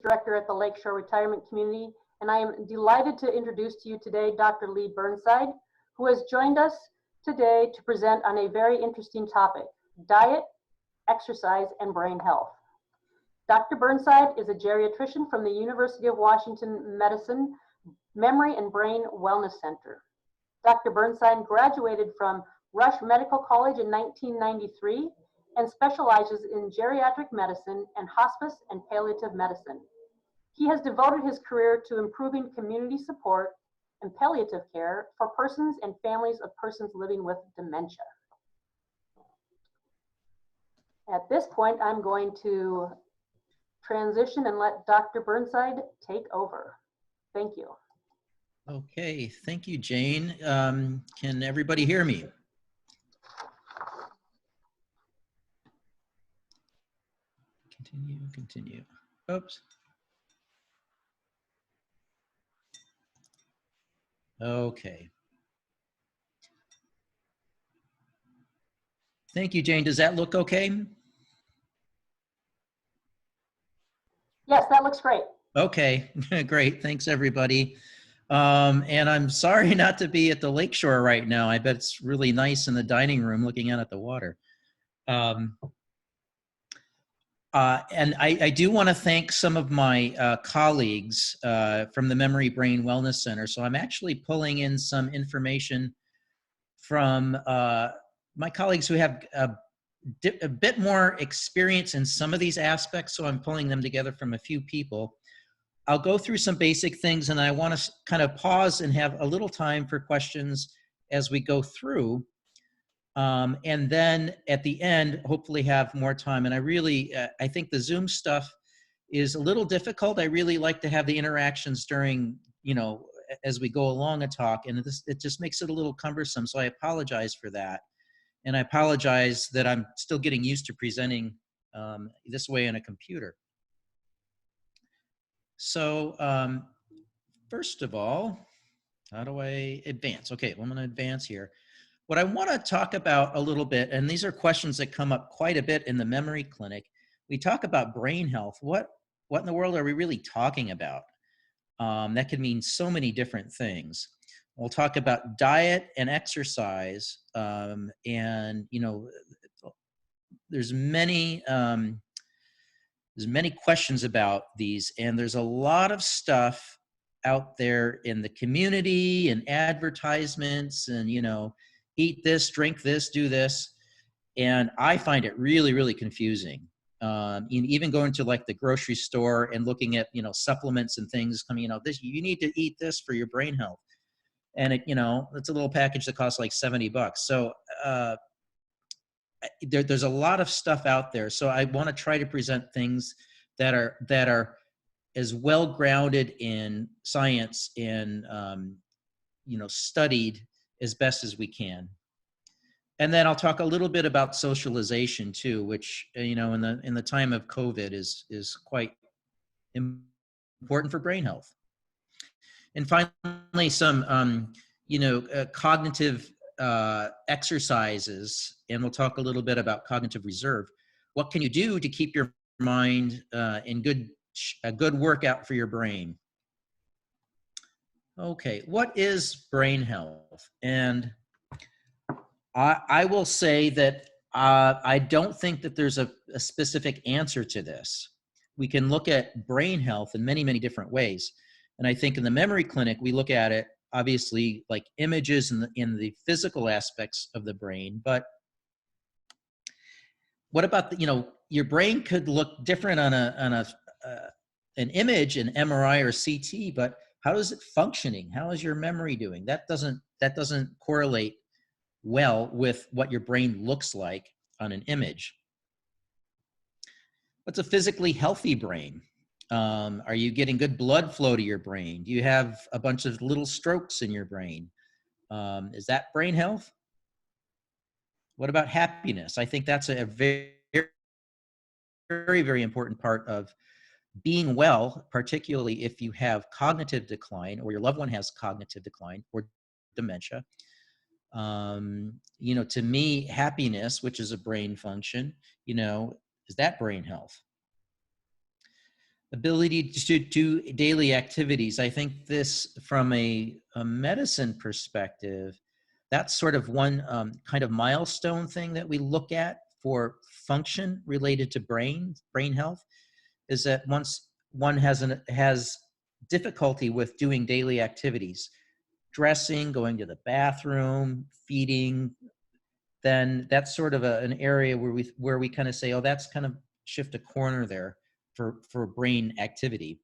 Director at the Lakeshore Retirement Community, and I am delighted to introduce to you today Dr. Lee Burnside, who has joined us today to present on a very interesting topic: diet, exercise, and brain health. Dr. Burnside is a geriatrician from the University of Washington Medicine Memory and Brain Wellness Center. Dr. Burnside graduated from Rush Medical College in 1993 and specializes in geriatric medicine and hospice and palliative medicine. He has devoted his career to improving community support and palliative care for persons and families of persons living with dementia. At this point, I'm going to transition and let Dr. Burnside take over. Thank you. Okay, thank you, Jane. Can everybody hear me? Continue. Oops. Okay. Thank you, Jane. Does that look okay? Yes, that looks great. Okay, great. Thanks, everybody. And I'm sorry not to be at the Lakeshore right now. I bet it's really nice in the dining room looking out at the water. And I do want to thank some of my colleagues from the Memory Brain Wellness Center. So I'm actually pulling in some information from my colleagues who have a bit more experience in some of these aspects. So I'm pulling them together from a few people. I'll go through some basic things, and I want to kind of pause and have a little time for questions as we go through. And then at the end, hopefully have more time. And I really, I think the Zoom stuff is a little difficult. I really like to have the interactions during, as we go along a talk, and it just makes it a little cumbersome. So I apologize for that. And I apologize that I'm still getting used to presenting this way on a computer. So first of all, how do I advance? Okay, well, I'm gonna advance here. What I want to talk about a little bit, and these are questions that come up quite a bit in the memory clinic. We talk about brain health. What in the world are we really talking about? That could mean so many different things. We'll talk about diet and exercise, and there's many questions about these, and there's a lot of stuff out there in the community and advertisements, and eat this, drink this, do this. And I find it really, really confusing. Even going to like the grocery store and looking at, supplements and things coming out, you need to eat this for your brain health. And it's a little package that costs like $70. So there's a lot of stuff out there. So I want to try to present things that are as well grounded in science and, studied as best as we can. And then I'll talk a little bit about socialization too, which, in the time of COVID is quite important for brain health. And finally, some, cognitive exercises, and we'll talk a little bit about cognitive reserve. What can you do to keep your mind in a good workout for your brain? Okay, what is brain health? And I will say that I don't think that there's a specific answer to this. We can look at brain health in many, many different ways. And I think in the memory clinic, we look at it, obviously, like images in the physical aspects of the brain. But what about, your brain could look different on an image, an MRI or CT, but how is it functioning? How is your memory doing? That doesn't correlate well with what your brain looks like on an image. What's a physically healthy brain? Are you getting good blood flow to your brain? Do you have a bunch of little strokes in your brain? Is that brain health? What about happiness? I think that's a very, very, very important part of being well, particularly if you have cognitive decline or your loved one has cognitive decline or dementia. To me, happiness, which is a brain function, is that brain health? ability to do daily activities. I think this, from a medicine perspective, that's sort of one kind of milestone thing that we look at for function related to brain health, is that once one has difficulty with doing daily activities, dressing, going to the bathroom, feeding, then that's sort of an area where we kind of say, oh, that's kind of shift a corner there for brain activity.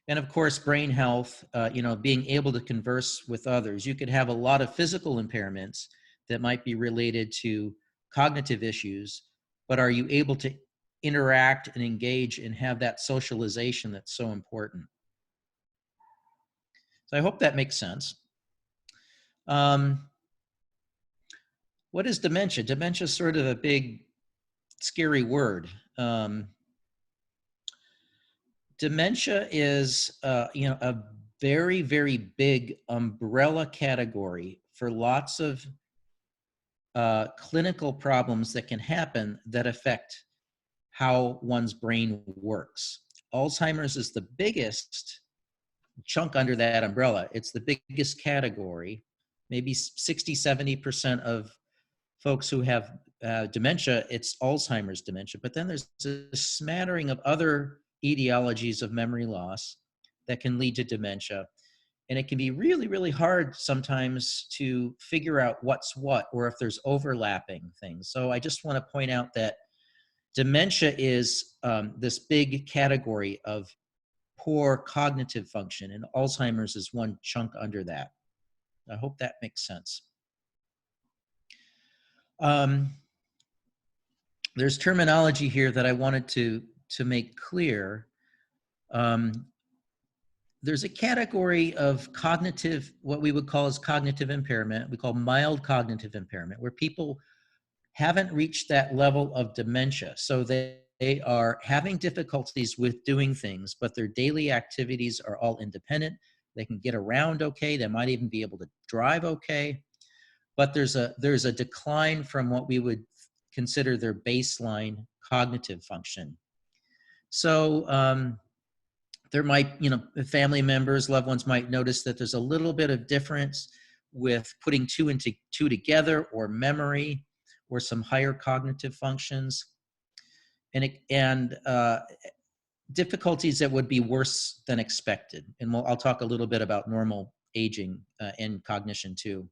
And of course, brain health, being able to converse with others. You could have a lot of physical impairments that might be related to cognitive issues, but are you able to interact and engage and have that socialization that's so important? So I hope that makes sense. What is dementia? Dementia is sort of a big, scary word. Dementia is, a very, very big umbrella category for lots of clinical problems that can happen that affect how one's brain works. Alzheimer's is the biggest chunk under that umbrella. It's the biggest category. Maybe 60, 70% of folks who have dementia, it's Alzheimer's dementia. But then there's a smattering of other etiologies of memory loss that can lead to dementia. And it can be really, really hard sometimes to figure out what's what, or if there's overlapping things. So I just want to point out that dementia is this big category of poor cognitive function, and Alzheimer's is one chunk under that. I hope that makes sense. There's terminology here that I wanted to make clear. There's a category of cognitive, what we would call as cognitive impairment. We call mild cognitive impairment, where people haven't reached that level of dementia. So they are having difficulties with doing things, but their daily activities are all independent. They can get around okay. They might even be able to drive okay. But there's a decline from what we would consider their baseline cognitive function. So there might, family members, loved ones might notice that there's a little bit of difference with putting two together, or memory, or some higher cognitive functions, and difficulties that would be worse than expected. And I'll talk a little bit about normal aging and cognition too.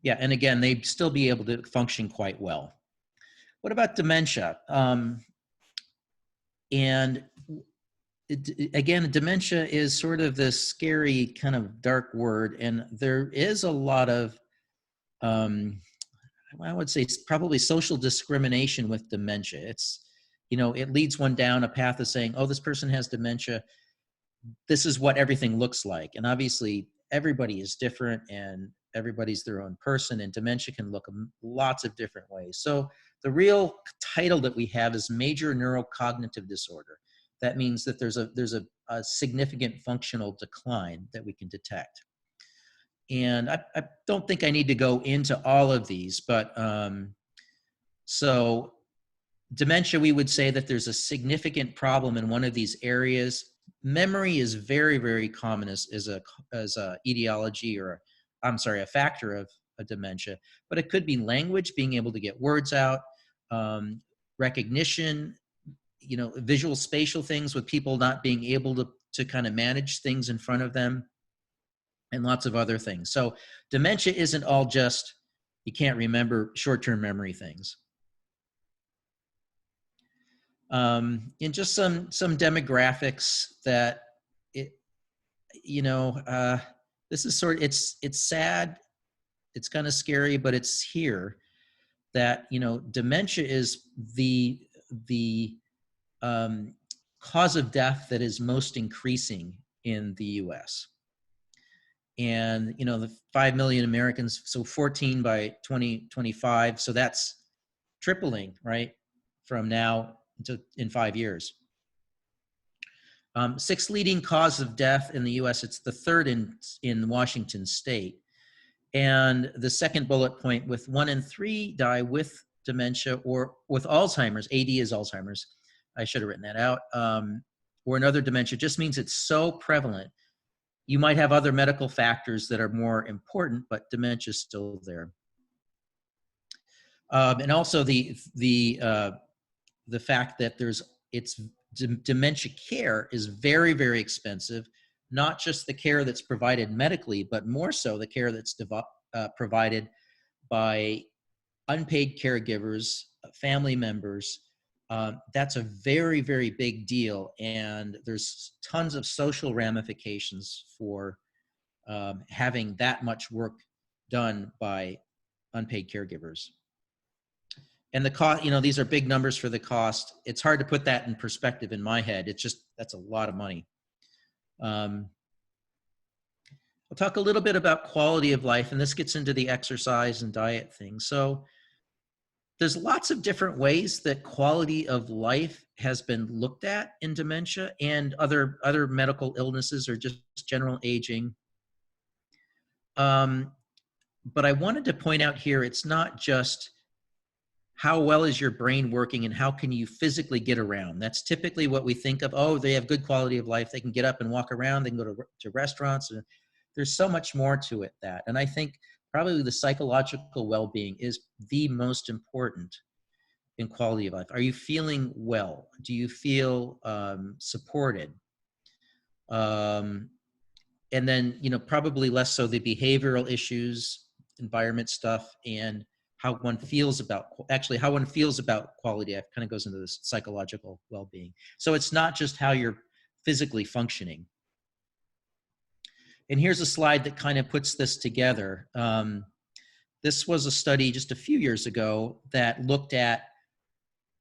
Yeah, and again, they'd still be able to function quite well. What about dementia? Again, dementia is sort of this scary kind of dark word, and there is a lot of, I would say probably social discrimination with dementia. It's, it leads one down a path of saying, oh, this person has dementia. This is what everything looks like. And obviously everybody is different, and everybody's their own person, and dementia can look lots of different ways. So the real title that we have is major neurocognitive disorder. That means that there's a significant functional decline that we can detect. And I don't think I need to go into all of these, but so dementia, we would say that there's a significant problem in one of these areas. Memory is very, very common as a etiology, or a factor of a dementia, but it could be language, being able to get words out, recognition, visual spatial things with people not being able to kind of manage things in front of them, and lots of other things. So dementia isn't all just, you can't remember short-term memory things. And just some demographics that this is it's sad, it's kind of scary, but it's here that, dementia is the cause of death that is most increasing in the US. And, the 5 million Americans, so 14 by 2025. So that's tripling, right? From now to in 5 years. Sixth leading cause of death in the US, it's the third in Washington state. And the second bullet point, with 1 in 3 die with dementia or with Alzheimer's, AD is Alzheimer's, I should have written that out, or another dementia, just means it's so prevalent. You might have other medical factors that are more important, but dementia is still there. And also the fact that dementia care is very, very expensive, not just the care that's provided medically, but more so the care that's provided by unpaid caregivers, family members. That's a very, very big deal. And there's tons of social ramifications for having that much work done by unpaid caregivers. And the cost, these are big numbers for the cost. It's hard to put that in perspective in my head. It's just, that's a lot of money. I'll talk a little bit about quality of life, and this gets into the exercise and diet thing. So there's lots of different ways that quality of life has been looked at in dementia and other medical illnesses or just general aging. But I wanted to point out here, it's not just how well is your brain working and how can you physically get around. That's typically what we think of. Oh, they have good quality of life. They can get up and walk around. They can go to restaurants. There's so much more to it that. And I think probably the psychological well-being is the most important in quality of life. Are you feeling well? Do you feel supported? And then, probably less so the behavioral issues, environment stuff, and how one feels about quality life kind of goes into this psychological well-being. So it's not just how you're physically functioning. And here's a slide that kind of puts this together. This was a study just a few years ago that looked at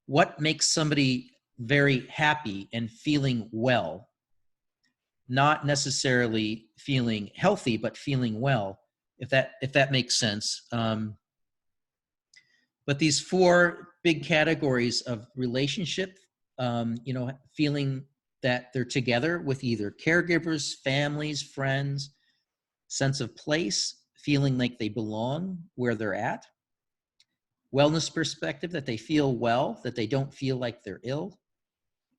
what makes somebody very happy and feeling well, not necessarily feeling healthy, but feeling well, if that makes sense. But these four big categories of relationship, feeling that they're together with either caregivers, families, friends, sense of place, feeling like they belong where they're at, wellness perspective, that they feel well, that they don't feel like they're ill,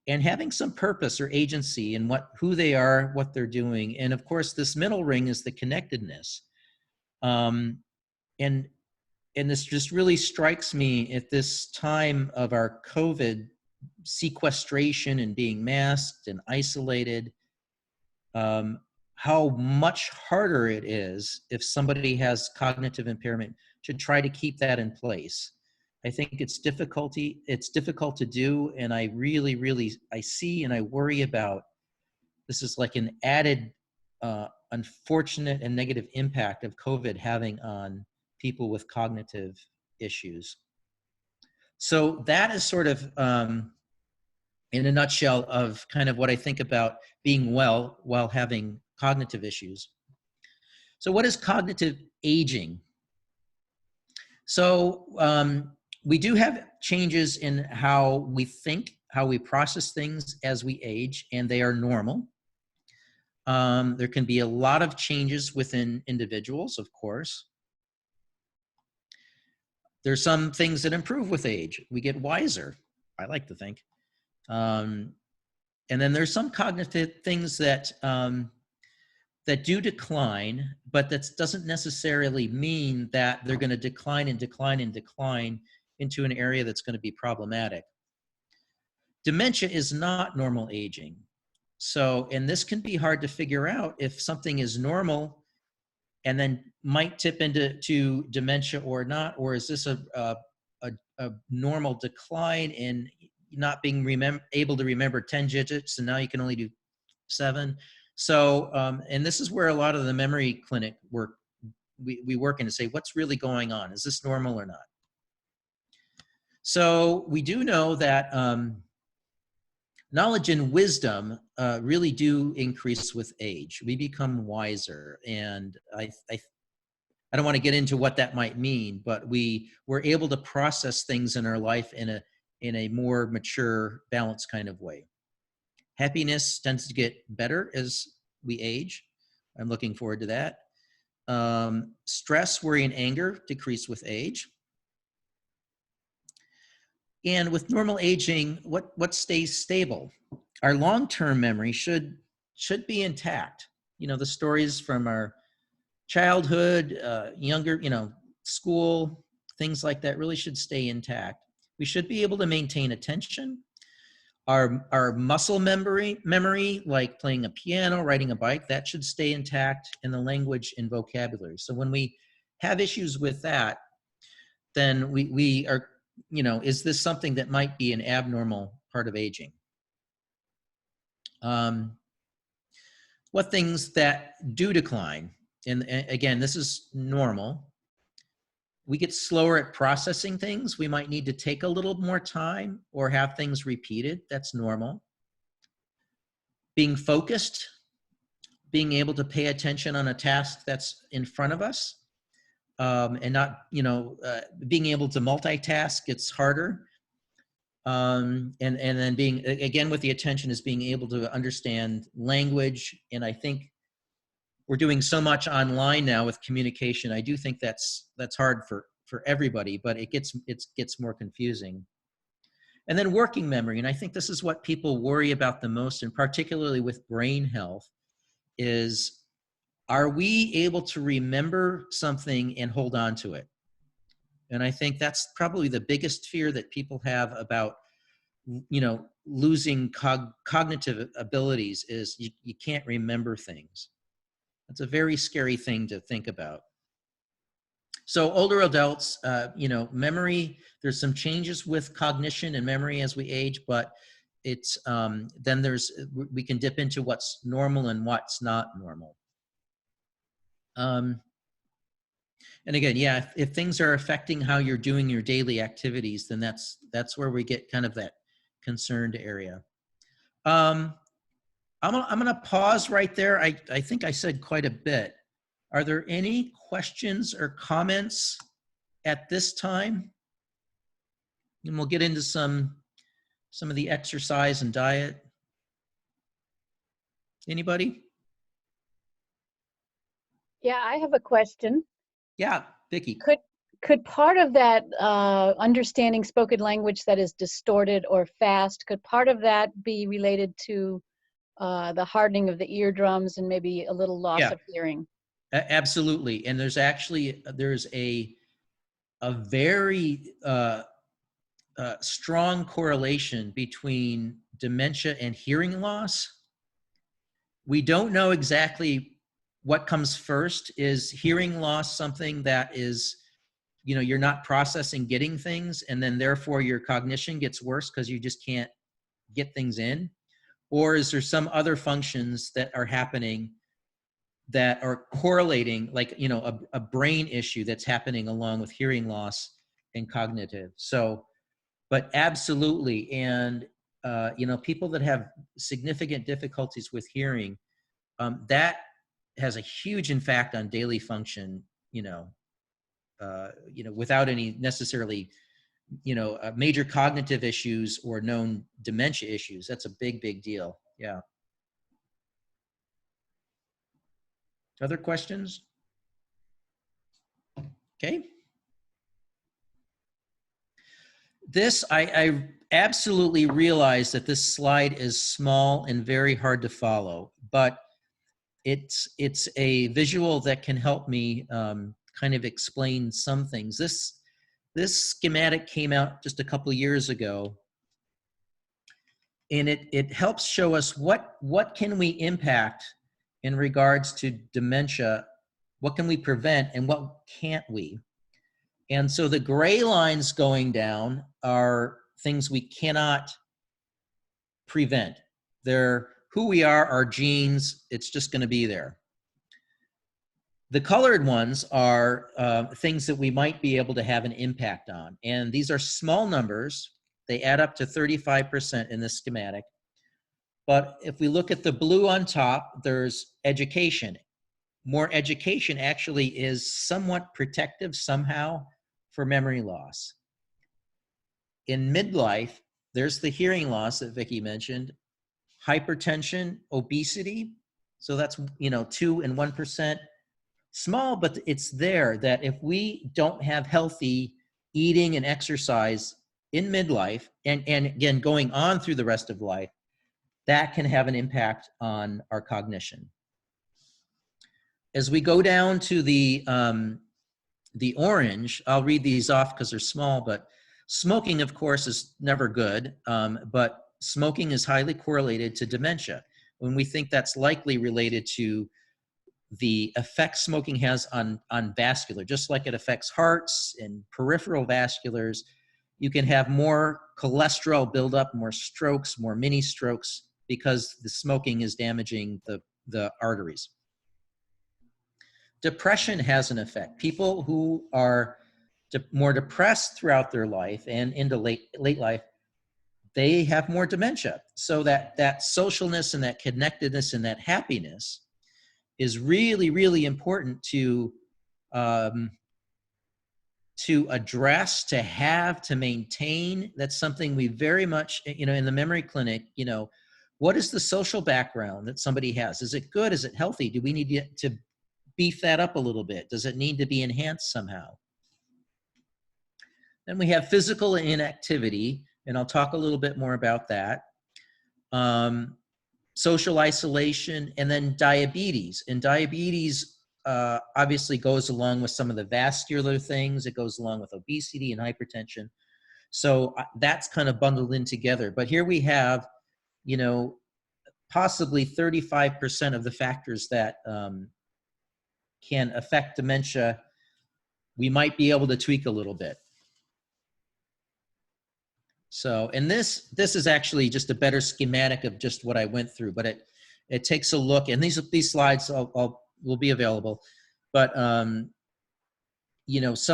and having some purpose or agency in who they are, what they're doing. And of course, this middle ring is the connectedness. And this just really strikes me at this time of our COVID sequestration and being masked and isolated, how much harder it is if somebody has cognitive impairment to try to keep that in place. I think it's difficult to do, and I really I see and I worry about this is like an added unfortunate and negative impact of COVID having on people with cognitive issues. So that is sort of in a nutshell of kind of what I think about being well while having cognitive issues. So what is cognitive aging? So we do have changes in how we think, how we process things as we age, and they are normal. There can be a lot of changes within individuals, of course. There's some things that improve with age. We get wiser, I like to think. And then there's some cognitive things that that do decline, but that doesn't necessarily mean that they're going to decline into an area that's going to be problematic. Dementia is not normal aging. So, and this can be hard to figure out if something is normal and then might tip into dementia or not, or is this a normal decline in not being able to remember 10 digits and now you can only do 7. So, and this is where a lot of the memory clinic work, we work in to say, what's really going on? Is this normal or not? So we do know that knowledge and wisdom really do increase with age. We become wiser, and I don't want to get into what that might mean, but we're able to process things in our life in a more mature, balanced kind of way. Happiness tends to get better as we age. I'm looking forward to that. Stress, worry, and anger decrease with age. And with normal aging, what stays stable? Our long-term memory should be intact. The stories from our childhood, younger, school, things like that really should stay intact. We should be able to maintain attention. Our muscle memory, like playing a piano, riding a bike, that should stay intact, and the language and vocabulary. So when we have issues with that, then we are, is this something that might be an abnormal part of aging? What things that do decline? And again, this is normal. We get slower at processing things. We might need to take a little more time or have things repeated. That's normal. Being focused, being able to pay attention on a task that's in front of us, and not, being able to multitask, it's harder. And then being, again, with the attention, is being able to understand language. And I think we're doing so much online now with communication. I do think that's hard for everybody, but it gets more confusing. And then working memory, and I think this is what people worry about the most, and particularly with brain health, is, are we able to remember something and hold on to it? And I think that's probably the biggest fear that people have about, losing cognitive abilities, is you can't remember things. That's a very scary thing to think about. So older adults, memory, there's some changes with cognition and memory as we age, but it's, then we can dip into what's normal and what's not normal. And again, yeah, if things are affecting how you're doing your daily activities, then that's where we get kind of that concerned area. I'm gonna pause right there. I think I said quite a bit. Are there any questions or comments at this time? And we'll get into some of the exercise and diet. Anybody? Yeah, I have a question. Yeah, Vicki. Could part of that understanding spoken language that is distorted or fast, could part of that be related to the hardening of the eardrums and maybe a little loss of hearing? Absolutely. And there's a very strong correlation between dementia and hearing loss. We don't know exactly what comes first. Is hearing loss something that is, you're not processing getting things, and then therefore your cognition gets worse because you just can't get things in? Or is there some other functions that are happening that are correlating, like, a brain issue that's happening along with hearing loss and cognitive? So, but absolutely. And, people that have significant difficulties with hearing, that has a huge impact on daily function, without any necessarily, major cognitive issues or known dementia issues. That's a big, big deal. Yeah. Other questions? Okay. This, I absolutely realize that this slide is small and very hard to follow, but it's a visual that can help me kind of explain some things. This schematic came out just a couple of years ago, and it helps show us what can we impact in regards to dementia, what can we prevent, and what can't we? And so the gray lines going down are things we cannot prevent. They're who we are, our genes, it's just going to be there. The colored ones are things that we might be able to have an impact on. And these are small numbers. They add up to 35% in this schematic. But if we look at the blue on top, there's education. More education actually is somewhat protective somehow for memory loss. In midlife, there's the hearing loss that Vicki mentioned, hypertension, obesity. So that's, 2 and 1%. Small, but it's there, that if we don't have healthy eating and exercise, in midlife, and again, going on through the rest of life, that can have an impact on our cognition. As we go down to the orange, I'll read these off because they're small, but smoking, of course, is never good, but smoking is highly correlated to dementia. When we think that's likely related to the effect smoking has on vascular, just like it affects hearts and peripheral vasculars, you can have more cholesterol buildup, more strokes, more mini strokes, because the smoking is damaging the arteries. Depression has an effect. People who are more depressed throughout their life and into late life, they have more dementia. So that socialness and that connectedness and that happiness is really, really important to address, to have, to maintain. That's something we very much, in the memory clinic, what is the social background that somebody has? Is it good? Is it healthy? Do we need to beef that up a little bit? Does it need to be enhanced somehow? Then we have physical inactivity, and I'll talk a little bit more about that. Social isolation, and then diabetes. And diabetes obviously goes along with some of the vascular things. It goes along with obesity and hypertension. So that's kind of bundled in together. But here we have, possibly 35% of the factors that can affect dementia. We might be able to tweak a little bit. So, and this is actually just a better schematic of just what I went through, but it takes a look, and these slides will be available, but some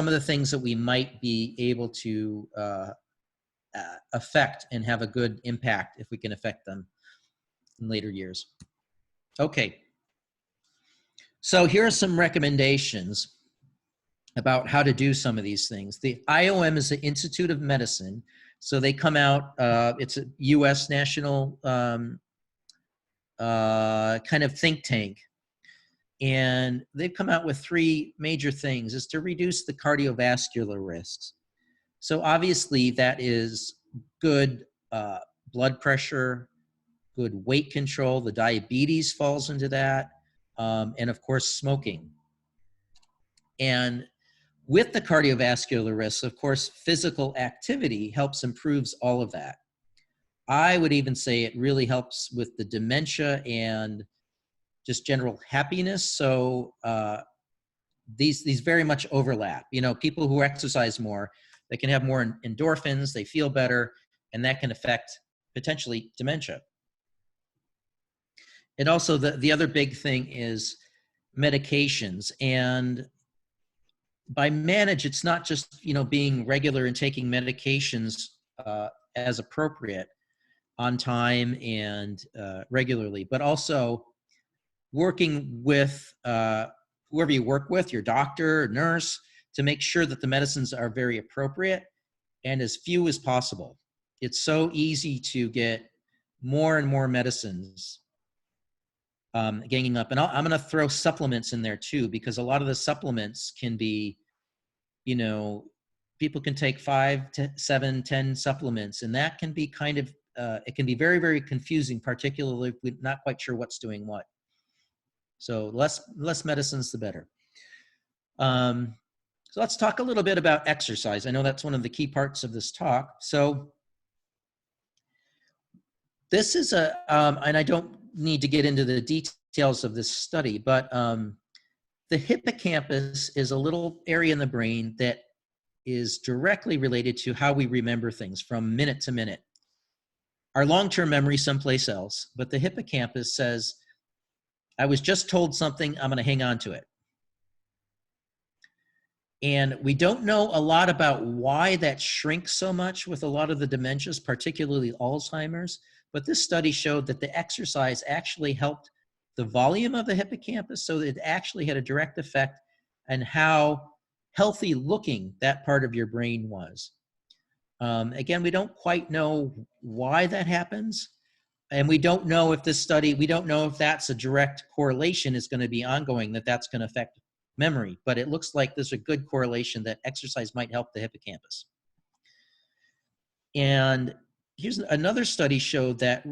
of the things that we might be able to affect and have a good impact if we can affect them in later years. Okay. So here are some recommendations about how to do some of these things. The IOM is the Institute of Medicine. So they come out, it's a US national kind of think tank. And they've come out with 3 major things, is to reduce the cardiovascular risks. So obviously that is good blood pressure, good weight control, the diabetes falls into that, and of course smoking. And with the cardiovascular risks, of course, physical activity helps improves all of that. I would even say it really helps with the dementia and just general happiness. So these very much overlap. People who exercise more, they can have more endorphins, they feel better, and that can affect potentially dementia. And also the other big thing is medications. And by manage, it's not just, being regular and taking medications as appropriate on time and regularly, but also working with whoever you work with, your doctor or nurse, to make sure that the medicines are very appropriate and as few as possible. It's so easy to get more and more medicines ganging up. And I'm going to throw supplements in there too, because a lot of the supplements can be, people can take 5 to 7, 10 supplements, and that can be kind of, it can be very, very confusing, particularly if we're not quite sure what's doing what. So less medicines, the better. So let's talk a little bit about exercise. I know that's one of the key parts of this talk. So this is and I don't need to get into the details of this study, but the hippocampus is a little area in the brain that is directly related to how we remember things from minute to minute. Our long-term memory someplace else, but the hippocampus says, I was just told something, I'm going to hang on to it. And we don't know a lot about why that shrinks so much with a lot of the dementias, particularly Alzheimer's, but this study showed that the exercise actually helped the volume of the hippocampus, so that it actually had a direct effect on how healthy looking that part of your brain was. Again, we don't quite know why that happens. And we don't know if this study, we don't know if that's a direct correlation is going to be ongoing, that's going to affect memory. But it looks like there's a good correlation that exercise might help the hippocampus. And here's another study showed that,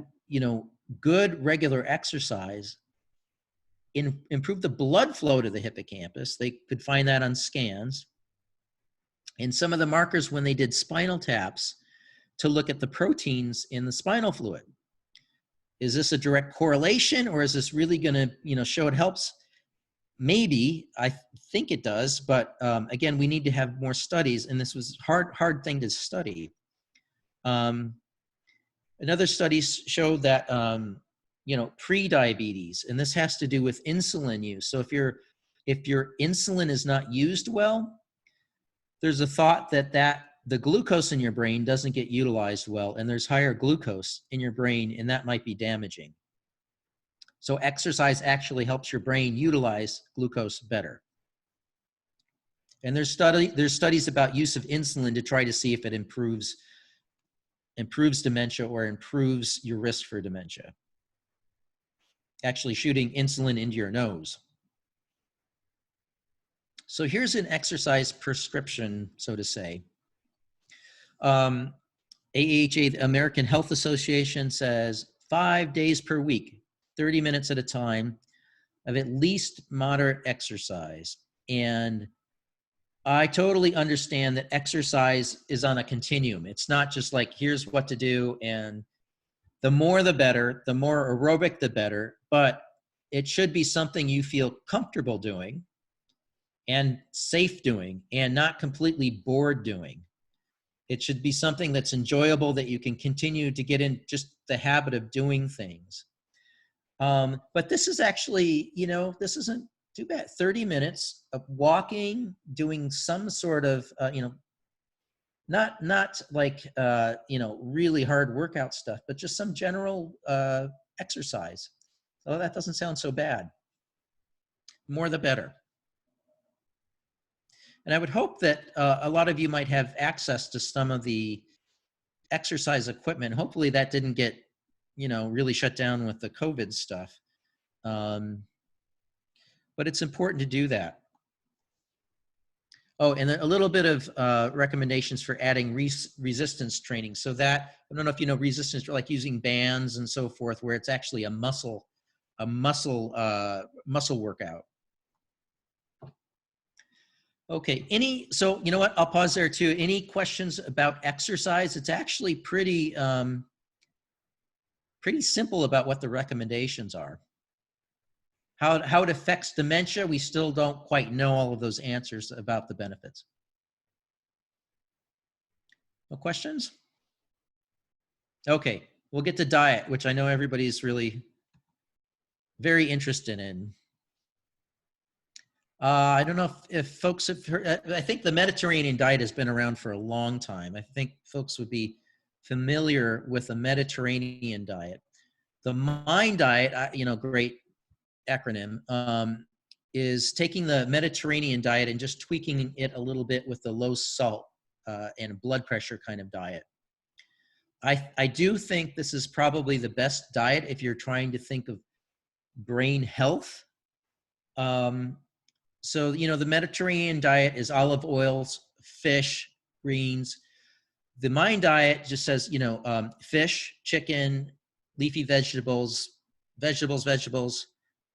good regular exercise improved the blood flow to the hippocampus. They could find that on scans. And some of the markers when they did spinal taps to look at the proteins in the spinal fluid. Is this a direct correlation, or is this really going to, show it helps? Maybe. I think it does, but again, we need to have more studies, and this was hard thing to study. Another study showed that pre-diabetes, and this has to do with insulin use. So if your insulin is not used well, there's a thought that the glucose in your brain doesn't get utilized well, and there's higher glucose in your brain, and that might be damaging. So exercise actually helps your brain utilize glucose better. And there's studies about use of insulin to try to see if it improves dementia or improves your risk for dementia. Actually shooting insulin into your nose. So here's an exercise prescription, so to say. AHA, the American Health Association, says 5 days per week, 30 minutes at a time of at least moderate exercise. And I totally understand that exercise is on a continuum. It's not just like, here's what to do, and the more the better, the more aerobic the better, but it should be something you feel comfortable doing and safe doing and not completely bored doing. It should be something that's enjoyable, that you can continue to get in just the habit of doing things. But this is actually, this isn't too bad. 30 minutes of walking, doing some sort of, not like, really hard workout stuff, but just some general exercise. Oh, that doesn't sound so bad. More the better. And I would hope that a lot of you might have access to some of the exercise equipment. Hopefully that didn't get, really shut down with the COVID stuff. But it's important to do that. Oh, and a little bit of recommendations for adding resistance training. So that, I don't know if you know resistance, like using bands and so forth, where it's actually a muscle workout. Okay, so you know what, I'll pause there too. Any questions about exercise? It's actually pretty simple about what the recommendations are. How it affects dementia, we still don't quite know all of those answers about the benefits. No questions? Okay, we'll get to diet, which I know everybody's really very interested in. I don't know if folks have heard, I think the Mediterranean diet has been around for a long time. I think folks would be familiar with the Mediterranean diet. The MIND diet, great acronym, is taking the Mediterranean diet and just tweaking it a little bit with the low salt and blood pressure kind of diet. I do think this is probably the best diet if you're trying to think of brain health. So, the Mediterranean diet is olive oils, fish, greens. The MIND diet just says, fish, chicken, leafy vegetables,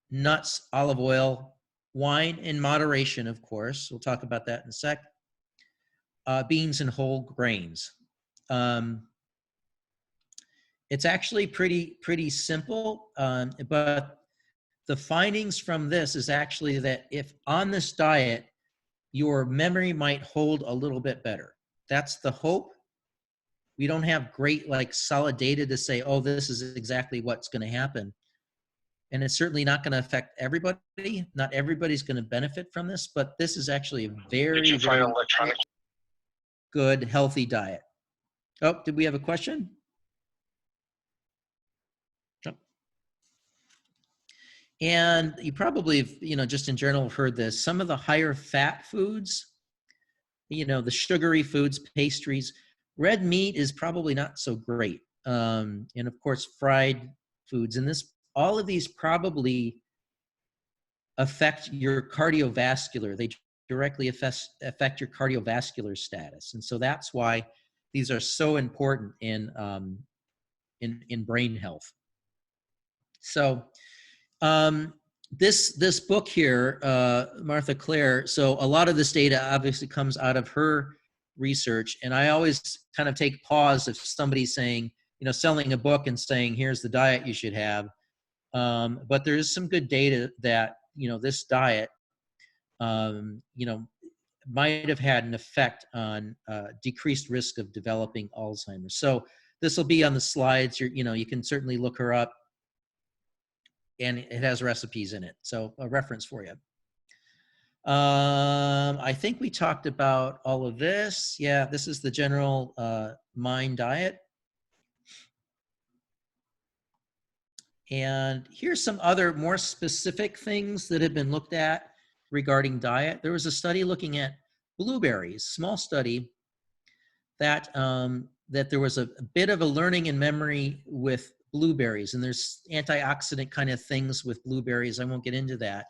nuts, olive oil, wine in moderation, of course. We'll talk about that in a sec. Beans and whole grains. It's actually pretty simple, but the findings from this is actually that if on this diet, your memory might hold a little bit better. That's the hope. We don't have great, solid data to say, oh, this is exactly what's going to happen. And it's certainly not going to affect everybody. Not everybody's going to benefit from this, but this is actually a very, very good, healthy diet. Oh, did we have a question? And you probably have, just in general have heard this, some of the higher fat foods, the sugary foods, pastries, red meat is probably not so great. And of course, fried foods, and all of these probably affect your cardiovascular. They directly affect your cardiovascular status. And so that's why these are so important in brain health. So this book here, Martha Claire, so a lot of this data obviously comes out of her research, and I always kind of take pause if somebody's saying, selling a book and saying, here's the diet you should have. But there's some good data that, this diet, might have had an effect on decreased risk of developing Alzheimer's. So this will be on the slides. You can certainly look her up, and it has recipes in it. So a reference for you. I think we talked about all of this. Yeah, this is the general mind diet. And here's some other more specific things that have been looked at regarding diet. There was a study looking at blueberries, small study, that that there was a bit of a learning and memory with blueberries, and there's antioxidant kind of things with blueberries. I won't get into that.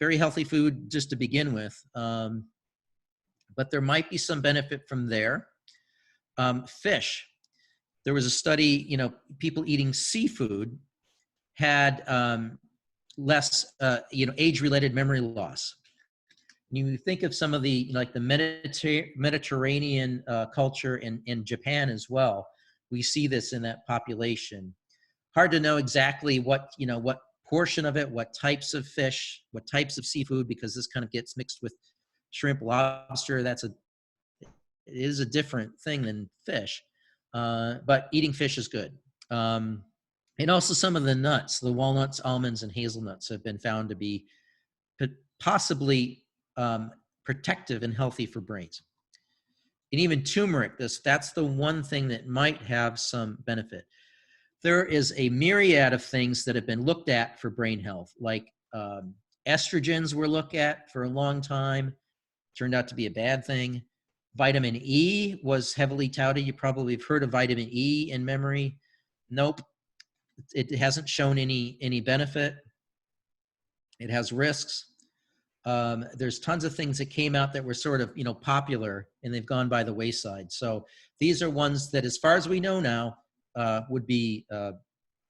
Very healthy food just to begin with, but there might be some benefit from there. Fish. There was a study, people eating seafood had less, age-related memory loss. You think of some of the, like the Mediterranean culture in Japan as well. We see this in that population. Hard to know exactly what portion of it, what types of fish, what types of seafood, because this kind of gets mixed with shrimp, lobster. It is a different thing than fish. But eating fish is good. And also some of the nuts, the walnuts, almonds, and hazelnuts have been found to be possibly protective and healthy for brains. And even turmeric, that's the one thing that might have some benefit. There is a myriad of things that have been looked at for brain health, like estrogens were looked at for a long time, turned out to be a bad thing. Vitamin E was heavily touted. You probably have heard of vitamin E in memory. Nope, it hasn't shown any benefit. It has risks. There's tons of things that came out that were sort of, popular, and they've gone by the wayside. So these are ones that, as far as we know now, would be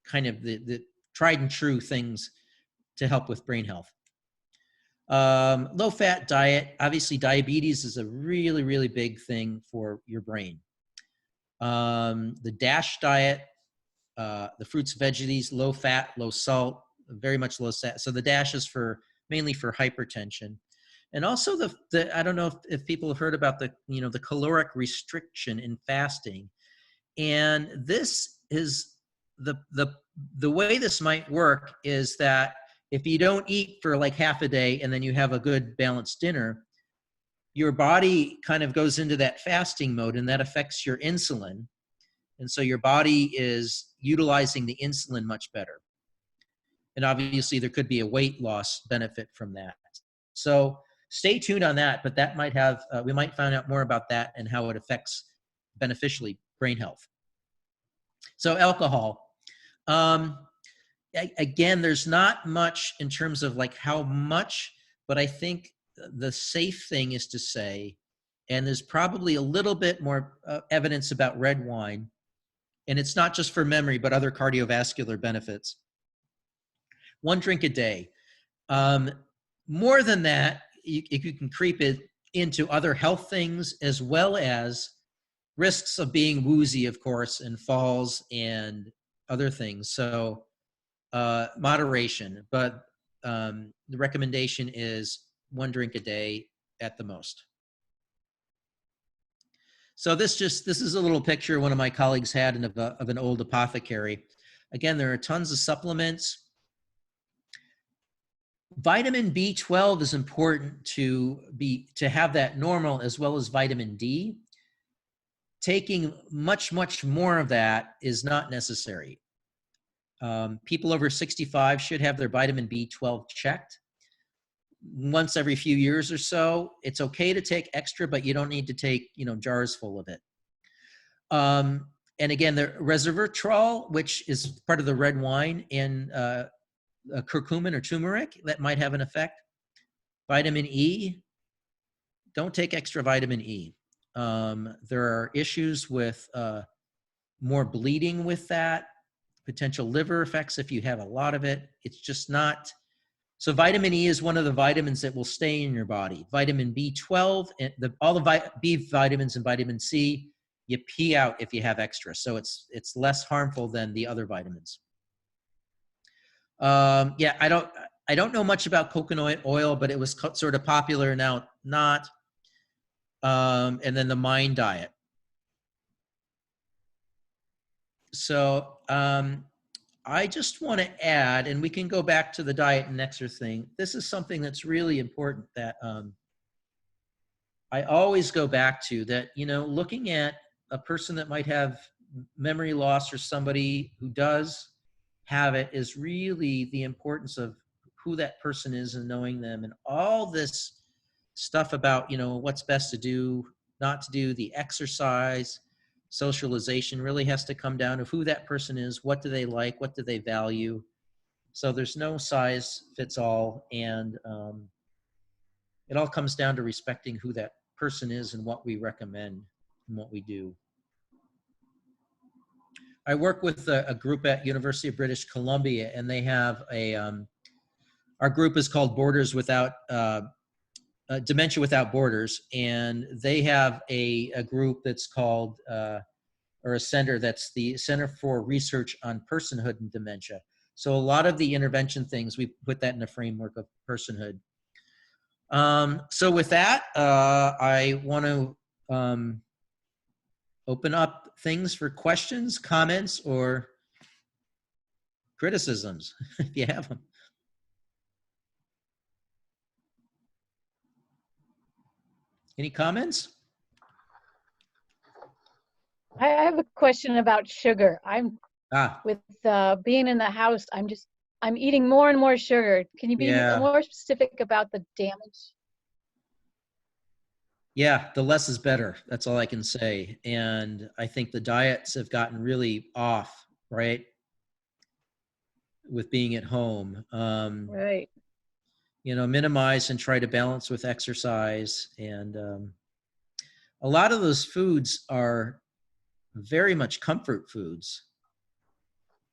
kind of the tried and true things to help with brain health. Low-fat diet. Obviously, diabetes is a really, really big thing for your brain. The DASH diet, the fruits, veggies, low fat, low salt, very much low fat. So the DASH is mainly for hypertension. And also I don't know if people have heard about the caloric restriction in fasting. And this is the way this might work is that if you don't eat for like half a day and then you have a good balanced dinner, your body kind of goes into that fasting mode, and that affects your insulin. And so your body is utilizing the insulin much better. And obviously there could be a weight loss benefit from that. So stay tuned on that, but that might have, we might find out more about that and how it affects beneficially brain health. So alcohol. Again, there's not much in terms of like how much, but I think the safe thing is to say, and there's probably a little bit more evidence about red wine, and it's not just for memory, but other cardiovascular benefits. 1 drink a day. More than that, you can creep it into other health things, as well as risks of being woozy, of course, and falls and other things. So moderation, but the recommendation is 1 drink a day at the most. So this is a little picture one of my colleagues had of an old apothecary. Again, there are tons of supplements. Vitamin B12 is important to have that normal, as well as vitamin D. Taking much more of that is not necessary. People over 65 should have their vitamin B12 checked once every few years or so. It's okay to take extra, but you don't need to take, jars full of it. And again, the resveratrol, which is part of the red wine, and curcumin or turmeric, that might have an effect. Vitamin E, don't take extra vitamin E. There are issues with more bleeding with that, potential liver effects if you have a lot of it. It's just not. So vitamin E is one of the vitamins that will stay in your body. Vitamin B12 and all the B vitamins and vitamin C, you pee out if you have extra. So it's less harmful than the other vitamins. Yeah, I don't know much about coconut oil, but it was sort of popular, now not. And then the MIND diet. So I just want to add, and we can go back to the diet and exercise thing. This is something that's really important that I always go back to, that, you know, looking at a person that might have memory loss or somebody who does have it is really the importance of who that person is and knowing them, and all this stuff about, you know, what's best to do, not to do, the exercise, socialization really has to come down to who that person is, what do they like, what do they value. So there's no size fits all, and it all comes down to respecting who that person is and what we recommend and what we do. I work with a group at University of British Columbia, and they have a, our group is called Borders Without, Dementia Without Borders, and they have a group that's called, or a center that's the Center for Research on Personhood and Dementia. So a lot of the intervention things, we put that in the framework of personhood. So with that, I want to open up things for questions, comments, or criticisms, if you have them. Any comments? I have a question about sugar. I'm with being in the house, I'm eating more and more sugar. Can you be more specific about the damage? Yeah, the less is better. That's all I can say. And I think the diets have gotten really off, right? With being at home. Right. You know, minimize and try to balance with exercise. And a lot of those foods are very much comfort foods.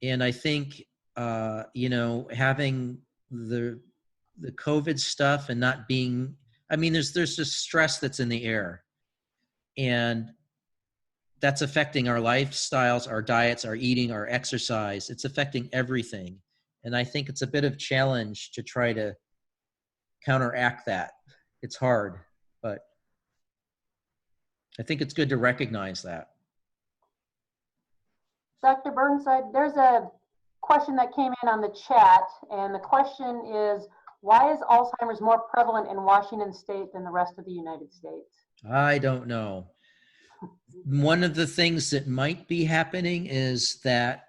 And I think, you know, having the COVID stuff and not being, I mean, there's just stress that's in the air, and that's affecting our lifestyles, our diets, our eating, our exercise. It's affecting everything. And I think it's a bit of challenge to try to counteract that. It's hard, but I think it's good to recognize that. Dr. Burnside, there's a question that came in on the chat, and the question is, why is Alzheimer's more prevalent in Washington State than the rest of the United States? I don't know. One of the things that might be happening is that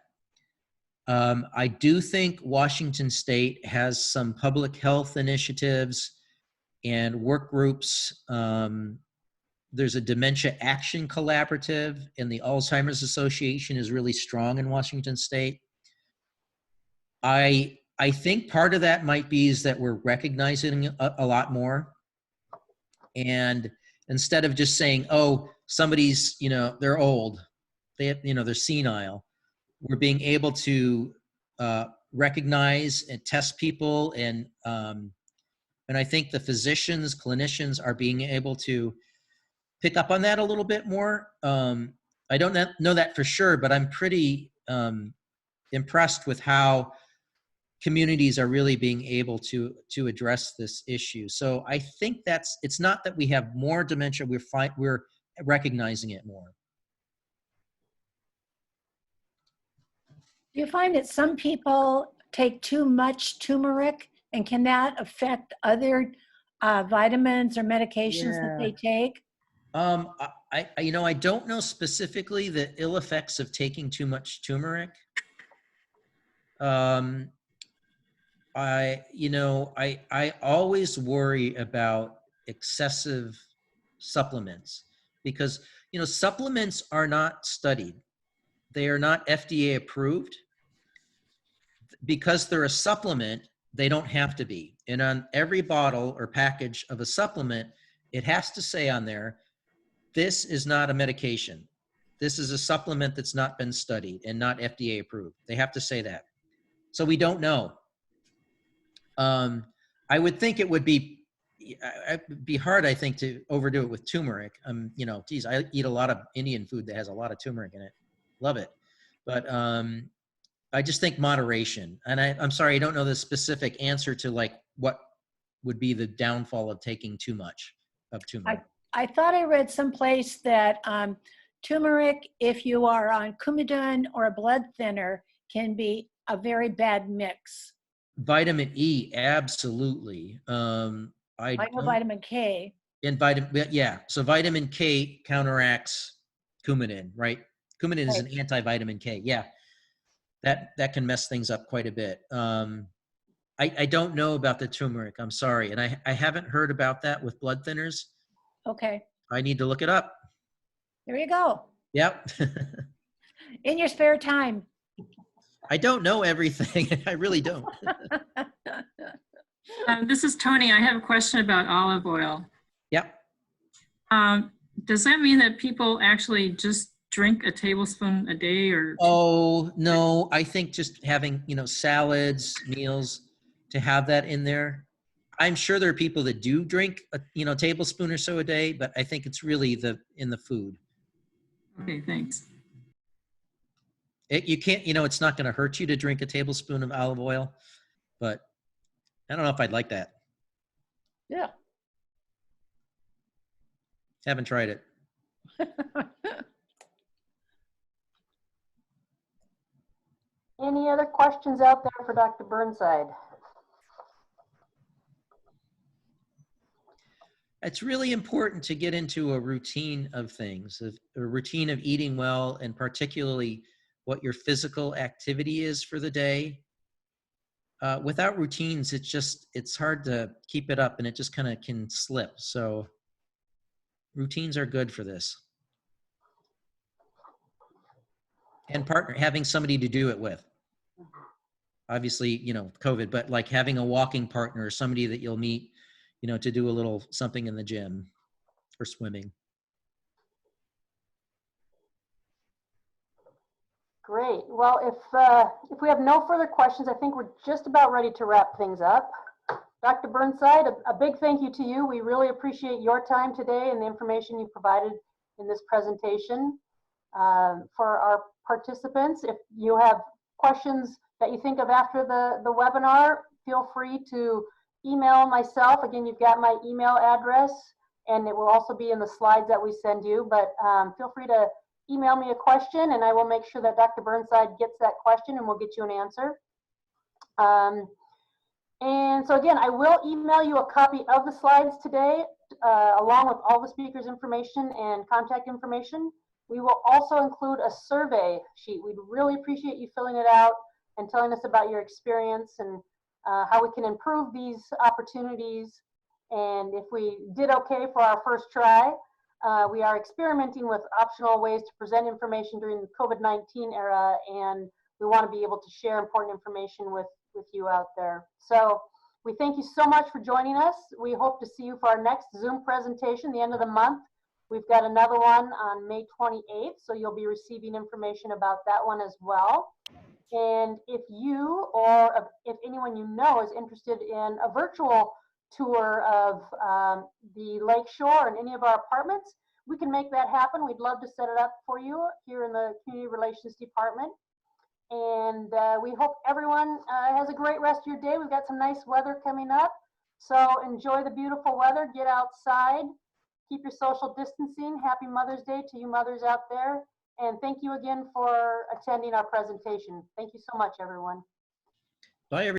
I do think Washington State has some public health initiatives and work groups. There's a Dementia Action Collaborative, and the Alzheimer's Association is really strong in Washington State. I think part of that might be is that we're recognizing a lot more. And instead of just saying, oh, somebody's, you know, they're old, they have, you know, they're senile, we're being able to recognize and test people. And I think the physicians, clinicians are being able to pick up on that a little bit more. I don't know that for sure, but I'm pretty impressed with how communities are really being able to address this issue. So I think it's not that we have more dementia, we're recognizing it more. Do you find that some people take too much turmeric, and can that affect other vitamins or medications that they take? You know, I don't know specifically the ill effects of taking too much turmeric. I always worry about excessive supplements, because, you know, supplements are not studied. They are not FDA approved. Because they're a supplement, they don't have to be. And on every bottle or package of a supplement, it has to say on there, this is not a medication. This is a supplement that's not been studied and not FDA approved. They have to say that. So we don't know. I would think it would be hard, I think, to overdo it with turmeric. You know, geez, I eat a lot of Indian food that has a lot of turmeric in it. Love it. But I just think moderation. And I'm sorry, I don't know the specific answer to like what would be the downfall of taking too much of turmeric. I thought I read someplace that turmeric, if you are on Coumadin or a blood thinner, can be a very bad mix. Vitamin E, absolutely. I know vitamin K. Yeah. So vitamin K counteracts Coumadin, right? Coumadin is an anti-vitamin K. Yeah. That can mess things up quite a bit. I don't know about the turmeric. I'm sorry. And I haven't heard about that with blood thinners. Okay. I need to look it up. There you go. Yep. In your spare time. I don't know everything. I really don't. This is Tony. I have a question about olive oil. Yep. Does that mean that people actually just drink a tablespoon a day or? Oh, no. I think just having, you know, salads, meals, to have that in there. I'm sure there are people that do drink a, you know, tablespoon or so a day, but I think it's really in the food. Okay, thanks. You can't, you know, it's not going to hurt you to drink a tablespoon of olive oil, but I don't know if I'd like that. Yeah. Haven't tried it. Any other questions out there for Dr. Burnside? It's really important to get into a routine of things, a routine of eating well, and particularly what your physical activity is for the day. Without routines, it's hard to keep it up and it just kind of can slip. So routines are good for this. And having somebody to do it with. Obviously, you know, COVID, but like having a walking partner or somebody that you'll meet, you know, to do a little something in the gym or swimming. Great. Well, if we have no further questions, I think we're just about ready to wrap things up. Dr. Burnside, a big thank you to you. We really appreciate your time today and the information you provided in this presentation. For our participants, if you have questions that you think of after the webinar, feel free to email myself. Again, you've got my email address, and it will also be in the slides that we send you, but feel free to email me a question, and I will make sure that Dr. Burnside gets that question, and we'll get you an answer. And so again, I will email you a copy of the slides today, along with all the speakers' information and contact information. We will also include a survey sheet. We'd really appreciate you filling it out and telling us about your experience and how we can improve these opportunities. And if we did okay for our first try, we are experimenting with optional ways to present information during the COVID-19 era, and we want to be able to share important information with you out there. So we thank you so much for joining us. We hope to see you for our next Zoom presentation, the end of the month. We've got another one on May 28th, so you'll be receiving information about that one as well. And if you or if anyone you know is interested in a virtual tour of the Lakeshore and any of our apartments, we can make that happen. We'd love to set it up for you here in the Community Relations Department. And we hope everyone has a great rest of your day. We've got some nice weather coming up. So enjoy the beautiful weather, get outside, keep your social distancing. Happy Mother's Day to you mothers out there. And thank you again for attending our presentation. Thank you so much, everyone. Bye, everyone.